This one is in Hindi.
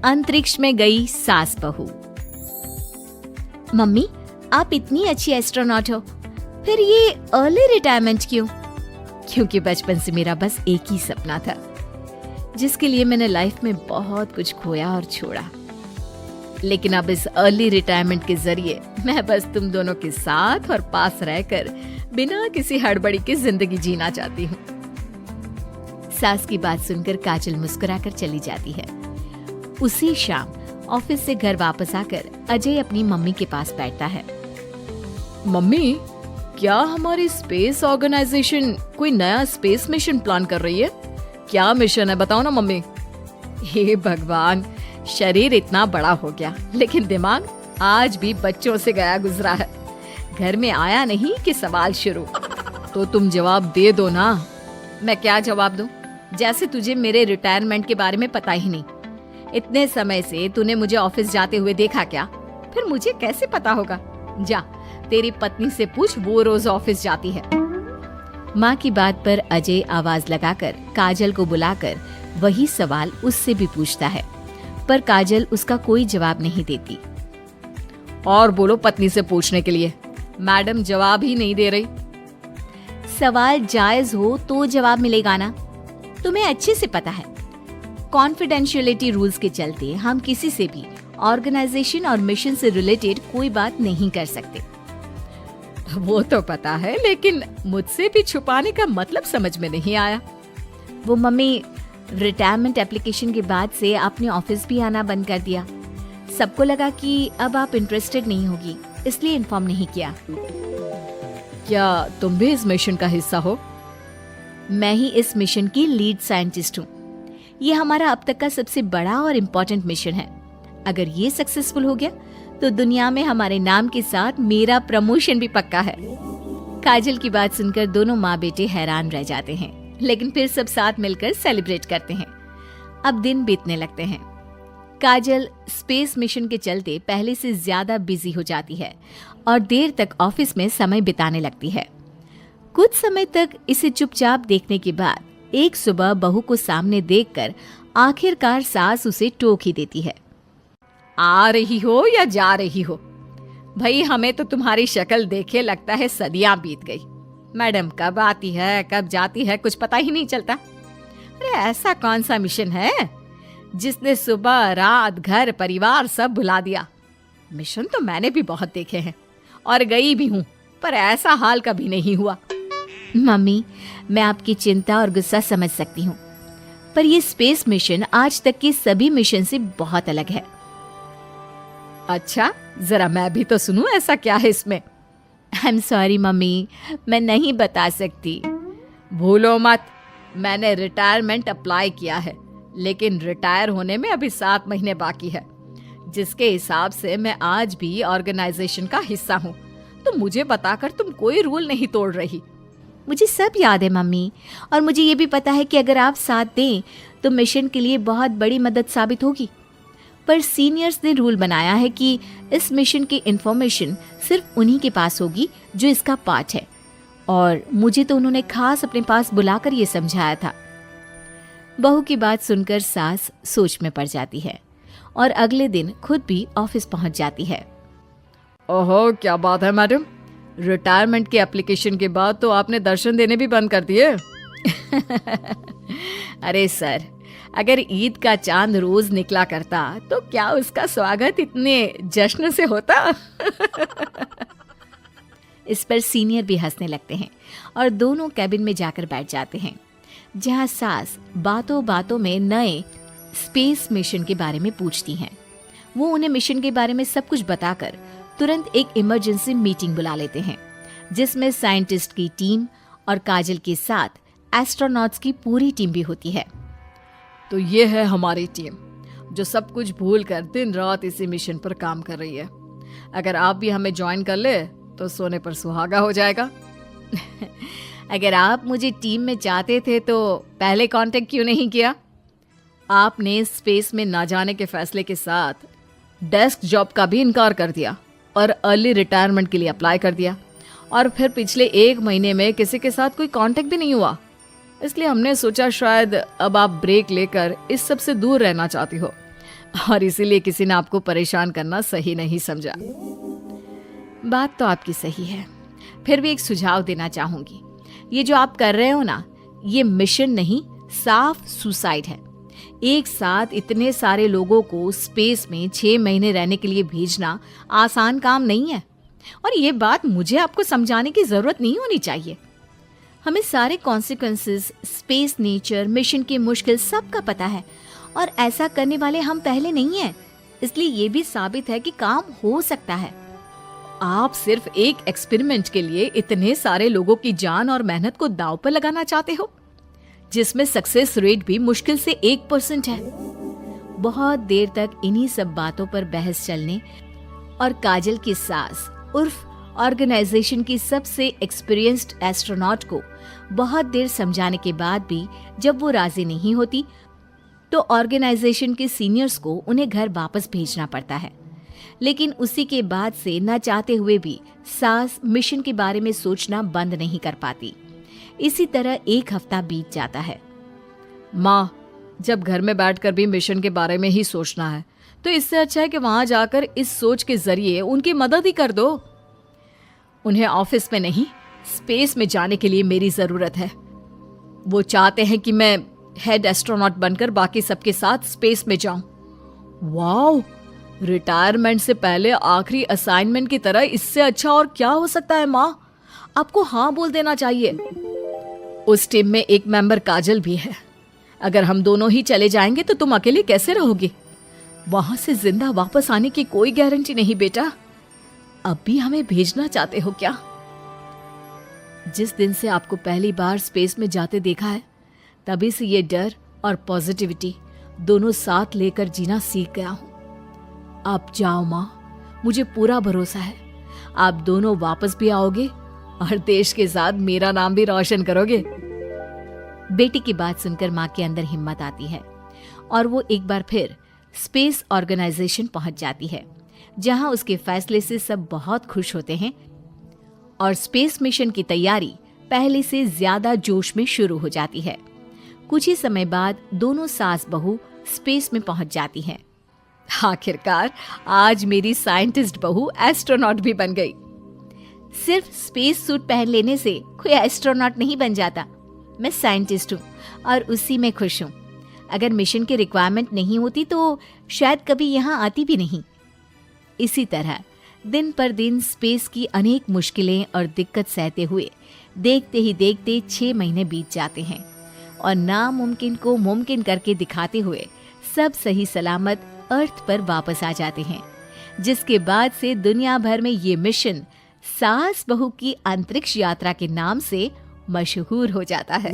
अंतरिक्ष में गई सास बहू। मम्मी, आप इतनी अच्छी एस्ट्रोनॉट हो, फिर ये अर्ली रिटायरमेंट क्यों? क्योंकि बचपन से मेरा बस एक ही सपना था, जिसके लिए मैंने लाइफ में बहुत कुछ खोया और छोड़ा। लेकिन अब इस अर्ली रिटायरमेंट के जरिए मैं बस तुम दोनों के साथ और पास रहकर बिना किसी हड़बड़ी के जिंदगी जीना चाहती हूँ। सास की बात सुनकर काजल मुस्कुराकर चली जाती है। उसी शाम ऑफिस से घर वापस आकर अजय अपनी मम्मी के पास बैठता है। मम्मी, क्या हमारी स्पेस ऑर्गेनाइजेशन कोई नया स्पेस मिशन प्लान कर रही है? क्या मिशन है, बताओ ना मम्मी। हे भगवान, शरीर इतना बड़ा हो गया लेकिन दिमाग आज भी बच्चों से गया गुजरा है। घर में आया नहीं कि सवाल शुरू। तो तुम जवाब दे दो ना। मैं क्या जवाब दूं? जैसे तुझे मेरे रिटायरमेंट के बारे में पता ही नहीं। इतने समय से तूने मुझे ऑफिस जाते हुए देखा क्या? फिर मुझे कैसे पता होगा? जा, तेरी पत्नी से पूछ, वो रोज ऑफिस जाती है। माँ की बात पर अजय आवाज लगाकर काजल को बुलाकर वही सवाल उससे भी पूछता है, पर काजल उसका कोई जवाब नहीं देती। और बोलो पत्नी से पूछने के लिए। मैडम जवाब ही नहीं दे रही। सवाल जायज हो तो जवाब मिलेगा ना। तुम्हें अच्छे से पता है, कॉन्फिडेंशियलिटी रूल्स के चलते हम किसी से भी ऑर्गेनाइजेशन और मिशन से रिलेटेड कोई बात नहीं कर सकते। वो तो पता है, लेकिन मुझसे भी छुपाने का मतलब समझ में नहीं आया। वो मम्मी, रिटायरमेंट एप्लीकेशन के बाद से आपने ऑफिस भी आना बंद कर दिया। सबको लगा कि अब आप इंटरेस्टेड नहीं होगी, इसलिए इन्फॉर्म नहीं किया। क्या तुम भी इस मिशन का हिस्सा हो? मैं ही इस मिशन की लीड साइंटिस्ट हूँ। ये हमारा अब तक का सबसे बड़ा और इम्पोर्टेंट मिशन है। अगर ये सक्सेसफुल हो गया तो दुनिया में हमारे नाम के साथ मेरा प्रमोशन भी पक्का है। काजल की बात सुनकर दोनों माँ बेटे हैरान रह जाते हैं, लेकिन फिर सब साथ मिलकर सेलिब्रेट करते हैं। अब दिन बीतने लगते हैं। काजल स्पेस मिशन के चलते पहले से ज्यादा बिजी हो जाती है और देर तक ऑफिस में समय बिताने लगती है। कुछ समय तक इसे चुपचाप देखने के बाद एक सुबह बहू को सामने देखकर आखिरकार सास उसे टोक ही देती है। आ रही हो या जा रही हो? भाई, हमें तो तुम्हारी शक्ल देखे लगता है सदियां बीत गई। मैडम कब आती है कब जाती है कुछ पता ही नहीं चलता। अरे ऐसा कौन सा मिशन है जिसने सुबह रात घर परिवार सब भुला दिया? मिशन तो मैंने भी बहुत देखे हैं और गई भी हूँ, पर ऐसा हाल कभी नहीं हुआ। मम्मी, मैं आपकी चिंता और गुस्सा समझ सकती हूँ, पर ये स्पेस मिशन आज तक के सभी मिशन से बहुत अलग है। अच्छा, जरा मैं भी तो सुनूं, ऐसा क्या है इसमें? आई एम सॉरी मम्मी, मैं नहीं बता सकती। भूलो मत, मैंने रिटायरमेंट अप्लाई किया है, लेकिन रिटायर होने में अभी 7 महीने बाकी है, जिसके हिसाब से मैं आज भी ऑर्गेनाइजेशन का हिस्सा हूँ। तो मुझे बताकर तुम कोई रूल नहीं तोड़ रही। मुझे सब याद है मम्मी, और मुझे ये भी पता है कि अगर आप साथ दें तो मिशन के लिए बहुत बड़ी मदद साबित होगी। पर सीनियर्स ने रूल बनाया है कि इस मिशन की इंफॉर्मेशन सिर्फ उन्हीं के पास होगी जो इसका पार्ट है, और मुझे तो उन्होंने खास अपने पास बुलाकर ये समझाया था। बहू की बात सुनकर सास सोच में पड़ जाती है और अगले दिन खुद भी ऑफिस पहुंच जाती है। ओहो, क्या बात है मैडम, रिटायरमेंट के एप्लीकेशन के बाद तो आपने दर्शन देने भी बंद कर दिए। अरे सर, अगर ईद का चांद रोज निकला करता तो क्या उसका स्वागत इतने जश्न से होता? इस पर सीनियर भी हंसने लगते हैं और दोनों कैबिन में जाकर बैठ जाते हैं, जहां सास बातों बातों में नए स्पेस मिशन के बारे में पूछती हैं। वो उन्हें मिशन के बारे में सब कुछ बताकर तुरंत एक इमरजेंसी मीटिंग बुला लेते हैं, जिसमें साइंटिस्ट की टीम और काजल के साथ एस्ट्रोनॉट्स की पूरी टीम भी होती है। तो ये है हमारी टीम, जो सब कुछ भूल कर दिन रात इसी मिशन पर काम कर रही है। अगर आप भी हमें ज्वाइन कर ले तो सोने पर सुहागा हो जाएगा। अगर आप मुझे टीम में चाहते थे तो पहले कांटेक्ट क्यों नहीं किया? आपने स्पेस में ना जाने के फैसले के साथ डेस्क जॉब का भी इनकार कर दिया और अर्ली रिटायरमेंट के लिए अप्लाई कर दिया, और फिर पिछले 1 महीने में किसी के साथ कोई कांटेक्ट भी नहीं हुआ। इसलिए हमने सोचा शायद अब आप ब्रेक लेकर इस सब से दूर रहना चाहती हो। और इसीलिए किसी ने आपको परेशान करना सही नहीं समझा। बात तो आपकी सही है, फिर भी एक सुझाव देना चाहूंगी। ये जो आप कर रहे हो ना, ये मिशन नहीं, साफ सुसाइड है। एक साथ इतने सारे लोगों को स्पेस में 6 महीने रहने के लिए भेजना आसान काम नहीं है। और ये बात मुझे आपको समझाने की जरूरत नहीं होनी चाहिए। हमें सारे कॉन्सिक्वेंसेस, स्पेस नेचर, मिशन की मुश्किल सबका पता है, और ऐसा करने वाले हम पहले नहीं हैं। इसलिए ये भी साबित है कि काम हो सकता है। आप सिर्फ एक एक्सपेरिमेंट के लिए इतने सारे लोगों की जान और मेहनत को दांव पर लगाना चाहते हो, जिसमें सक्सेस रेट भी मुश्किल से 1% है। बहुत देर तक इन्हीं सब बातों पर बहस चलने और काजल की सास उर्फ ऑर्गेनाइजेशन की सबसे एक्सपीरियंस्ड एस्ट्रोनॉट को बहुत देर समझाने के बाद भी जब वो राजी नहीं होती, तो ऑर्गेनाइजेशन के सीनियर्स को उन्हें घर वापस भेजना पड़ता है। लेकिन उसी के बाद से न चाहते हुए भी सास मिशन के बारे में सोचना बंद नहीं कर पाती। इसी तरह 1 हफ्ता बीत जाता है। माँ, जब घर में बैठकर भी मिशन के बारे में ही सोचना है, तो इससे अच्छा है कि वहां जाकर इस सोच के जरिए उनकी मदद ही कर दो। उन्हें ऑफिस में नहीं, स्पेस में जाने के लिए मेरी जरूरत है। वो चाहते हैं कि मैं हेड एस्ट्रोनॉट बनकर बाकी सबके साथ स्पेस में जाऊं। वाओ, रिटायरमेंट से पहले आखिरी असाइनमेंट की तरह इससे अच्छा और क्या हो सकता है माँ? आपको हाँ बोल देना चाहिए। उस टीम में एक मेंबर काजल भी है। अगर हम दोनों ही चले जाएंगे तो तुम अकेले कैसे रहोगी? वहां से जिंदा वापस आने की कोई गारंटी नहीं बेटा। अब भी हमें भेजना चाहते हो क्या? जिस दिन से आपको पहली बार स्पेस में जाते देखा है, तभी से ये डर और पॉजिटिविटी दोनों साथ लेकर जीना सीख गया हूं। आप जाओ माँ, मुझे पूरा भरोसा है आप दोनों वापस भी आओगे और देश के साथ मेरा नाम भी रोशन करोगे। बेटी की बात सुनकर माँ के अंदर हिम्मत आती है और वो एक बार फिर स्पेस ऑर्गेनाइजेशन पहुंच जाती है, जहां उसके फैसले से सब बहुत खुश होते हैं और स्पेस मिशन की तैयारी पहले से ज्यादा जोश में शुरू हो जाती है। कुछ ही समय बाद दोनों सास बहू स्पेस में पहुंच जाती हैं। आखिरकार आज मेरी साइंटिस्ट बहू एस्ट्रोनॉट भी बन गई। सिर्फ स्पेस सूट पहन लेने से कोई एस्ट्रोनॉट नहीं बन जाता। मैं साइंटिस्ट हूँ और उसी में खुश हूँ। अगर मिशन की रिक्वायरमेंट नहीं होती तो शायद कभी यहाँ आती भी नहीं। इसी तरह दिन पर दिन स्पेस की अनेक मुश्किलें और दिक्कत सहते हुए देखते ही देखते 6 महीने बीत जाते हैं और नामुमकिन को मुमकिन करके दिखाते हुए सब सही सलामत अर्थ पर वापस आ जाते हैं, जिसके बाद से दुनिया भर में ये मिशन सास बहू की अंतरिक्ष यात्रा के नाम से मशहूर हो जाता है।